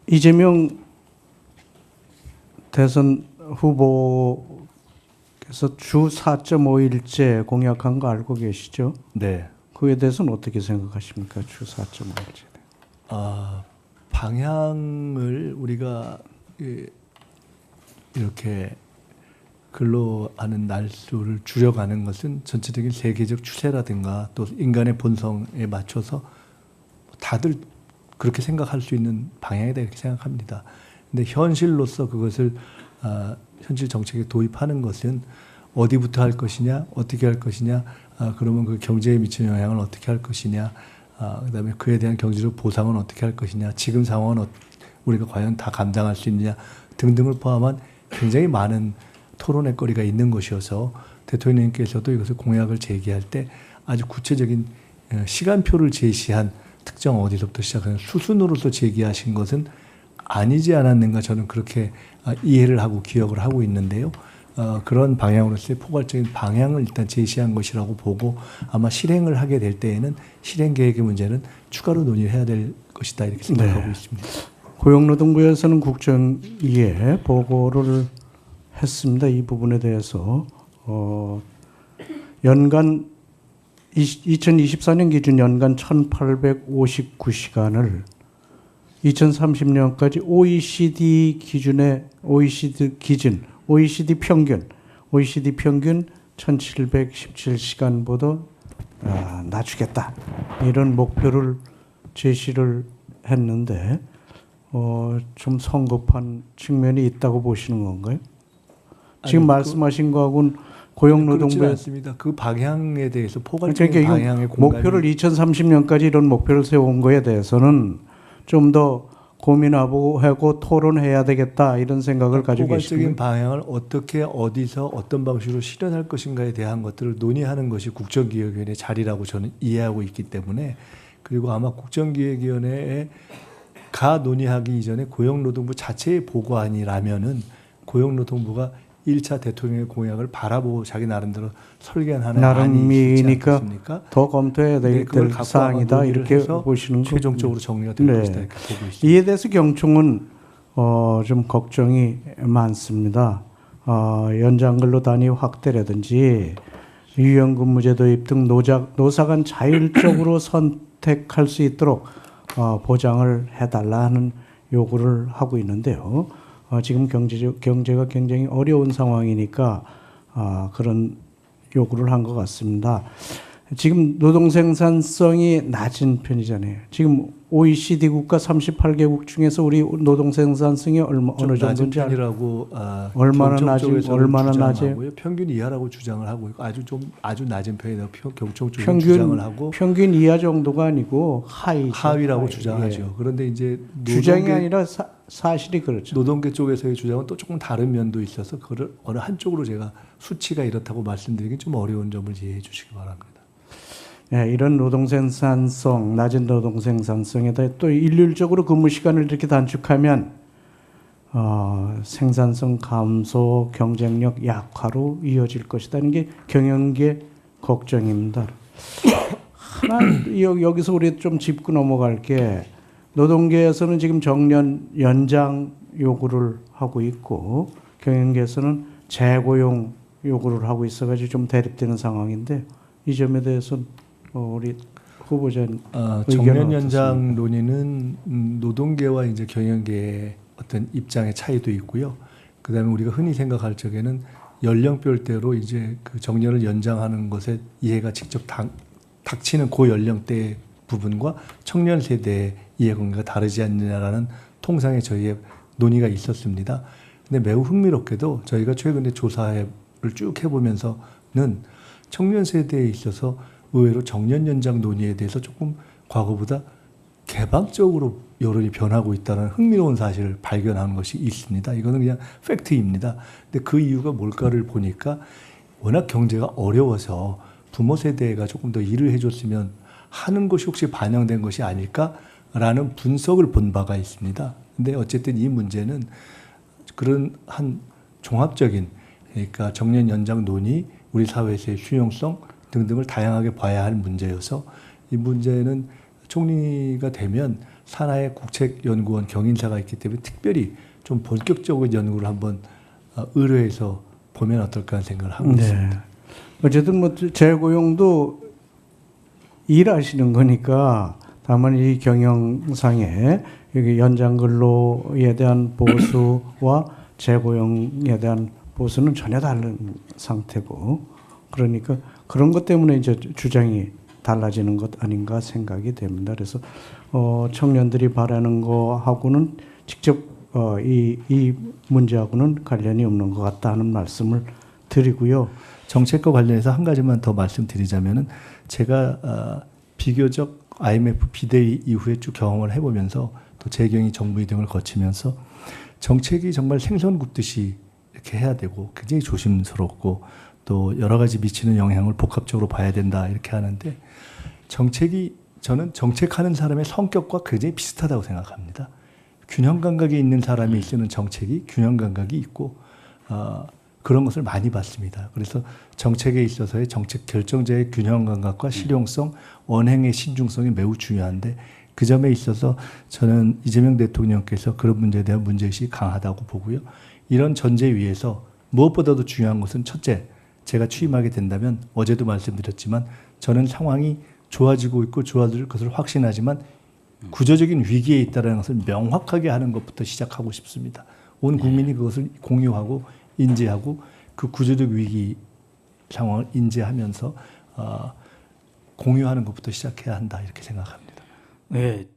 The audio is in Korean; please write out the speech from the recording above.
이재명 대선 후보께서 주 4.5일제 공약한 거 알고 계시죠? 네. 그에 대해서는 어떻게 생각하십니까? 주 4.5일제. 방향을 우리가 이렇게 근로하는 날수를 줄여가는 것은 전체적인 세계적 추세라든가 또 인간의 본성에 맞춰서 다들 그렇게 생각할 수 있는 방향이다 이렇게 생각합니다. 근데 현실로서 그것을 현실 정책에 도입하는 것은 어디부터 할 것이냐, 어떻게 할 것이냐, 그러면 그 경제에 미치는 영향을 어떻게 할 것이냐, 그다음에 그에 대한 경제적 보상은 어떻게 할 것이냐, 지금 상황은 우리가 과연 다 감당할 수 있느냐 등등을 포함한 굉장히 많은 토론의 거리가 있는 것이어서 대통령님께서도 이것을 공약을 제기할 때 아주 구체적인 시간표를 제시한 특정 어디서부터 시작하는 수순으로서 제기하신 것은 아니지 않았는가 저는 그렇게 이해를 하고 기억을 하고 있는데요. 그런 방향으로서의 포괄적인 방향을 일단 제시한 것이라고 보고 아마 실행을 하게 될 때에는 실행 계획의 문제는 추가로 논의를 해야 될 것이다 이렇게 생각하고 있습니다. 고용노동부에서는 국정위에 보고를 했습니다. 이 부분에 대해서 연간 2024년 기준 연간 1,859시간을 2030년까지 OECD 평균 1,717시간보다 낮추겠다. 이런 목표를 제시를 했는데 좀 성급한 측면이 있다고 보시는 건가요? 지금 말씀하신 거하고는 고용노동부에 그렇지 않습니다. 그 방향에 대해서 포괄적인 그러니까 방향의 공감이 목표를 2030년까지 이런 목표를 세운 거에 대해서는 좀 더 고민하고 토론해야 되겠다 이런 생각을 가지고 계십니다. 포괄적인 방향을 어떻게 어디서 어떤 방식으로 실현할 것인가에 대한 것들을 논의하는 것이 국정기획위원회의 자리라고 저는 이해하고 있기 때문에 그리고 아마 국정기획위원회가 논의하기 이전에 고용노동부 자체의 보고안이라면은 고용노동부가 1차 대통령의 공약을 바라보고 자기 나름대로 설계한 하나의 안이 있지 않겠습니까? 더 검토해야 될 사항이다 이렇게 보시는 거 최종적으로 정리가 될 것이다 이렇게 보고 있습니다. 이에 대해서 경총은 좀 걱정이 많습니다. 연장근로 단위 확대라든지 유연근무제 도입 등 노사 간 자율적으로 선택할 수 있도록 보장을 해달라는 요구를 하고 있는데요. 지금 경제가 굉장히 어려운 상황이니까 그런 요구를 한 것 같습니다. 지금 노동 생산성이 낮은 편이잖아요. 지금 OECD 국가 38개국 중에서 우리 노동 생산성이 어느 정도인지 편이라고 얼마나 낮아요? 평균 이하라고 주장을 하고 있고 아주 낮은 편이라고 경총 쪽에서 주장을 하고 평균 이하 정도가 아니고 하위라고 주장하죠. 그런데 이제 주장이 아니라 사실이 그렇죠. 노동계 쪽에서의 주장은 또 조금 다른 면도 있어서 그걸 어느 한쪽으로 제가 수치가 이렇다고 말씀드리긴 좀 어려운 점을 이해해 주시기 바랍니다. 네, 이런 노동 생산성, 낮은 노동 생산성에다 또 일률적으로 근무 시간을 이렇게 단축하면 생산성 감소, 경쟁력 약화로 이어질 것이라는 게 경영계 걱정입니다. 여기서 우리 좀 짚고 넘어갈 게 노동계에서는 지금 정년 연장 요구를 하고 있고 경영계에서는 재고용 요구를 하고 있어가지고 좀 대립되는 상황인데 이 점에 대해서는 우리 후보자님 정년 연장 논의는 노동계와 이제 경영계의 어떤 입장의 차이도 있고요. 그다음에 우리가 흔히 생각할 적에는 연령별대로 이제 그 정년을 연장하는 것에 이해가 직접 닥치는 고연령대 부분과 청년 세대의 이해관계가 다르지 않느냐라는 통상의 저희의 논의가 있었습니다. 근데 매우 흥미롭게도 저희가 최근에 조사를 쭉 해보면서는 청년 세대에 있어서 의외로 정년 연장 논의에 대해서 조금 과거보다 개방적으로 여론이 변하고 있다는 흥미로운 사실을 발견하는 것이 있습니다. 이거는 그냥 팩트입니다. 근데 그 이유가 뭘까를 보니까 워낙 경제가 어려워서 부모 세대가 조금 더 일을 해줬으면 하는 것이 혹시 반영된 것이 아닐까라는 분석을 본 바가 있습니다. 근데 어쨌든 이 문제는 그런 한 종합적인 그러니까 정년 연장 논의, 우리 사회에서의 수용성, 등등을 다양하게 봐야 할 문제여서 이 문제는 총리가 되면 산하의 국책연구원 경인사가 있기 때문에 특별히 좀 본격적인 연구를 한번 의뢰해서 보면 어떨까 하는 생각을 하고 있습니다. 어쨌든 뭐 재고용도 일하시는 거니까 다만 이 경영상에 여기 연장 근로에 대한 보수와 재고용에 대한 보수는 전혀 다른 상태고 그러니까 그런 것 때문에 이제 주장이 달라지는 것 아닌가 생각이 됩니다. 그래서 청년들이 바라는 거하고는 직접 이 문제하고는 관련이 없는 것 같다 하는 말씀을 드리고요. 정책과 관련해서 한 가지만 더 말씀드리자면은 제가 비교적 IMF 비대위 이후에 쭉 경험을 해보면서 또 재경이 정부 등을 거치면서 정책이 정말 생선 굽듯이 이렇게 해야 되고 굉장히 조심스럽고 또 여러 가지 미치는 영향을 복합적으로 봐야 된다 이렇게 하는데 정책이 저는 정책하는 사람의 성격과 굉장히 비슷하다고 생각합니다. 균형 감각이 있는 사람이 쓰는 정책이 균형 감각이 있고 그런 것을 많이 봤습니다. 그래서 정책에 있어서의 정책 결정자의 균형 감각과 실용성, 언행의 신중성이 매우 중요한데 그 점에 있어서 저는 이재명 대통령께서 그런 문제에 대한 문제의식이 강하다고 보고요. 이런 전제 위에서 무엇보다도 중요한 것은 첫째, 제가 취임하게 된다면 어제도 말씀드렸지만 저는 상황이 좋아지고 있고 좋아질 것을 확신하지만 구조적인 위기에 있다는 것을 명확하게 하는 것부터 시작하고 싶습니다. 온 국민이 그것을 공유하고 인지하고 그 구조적 위기 상황을 인지하면서 공유하는 것부터 시작해야 한다 이렇게 생각합니다. 네,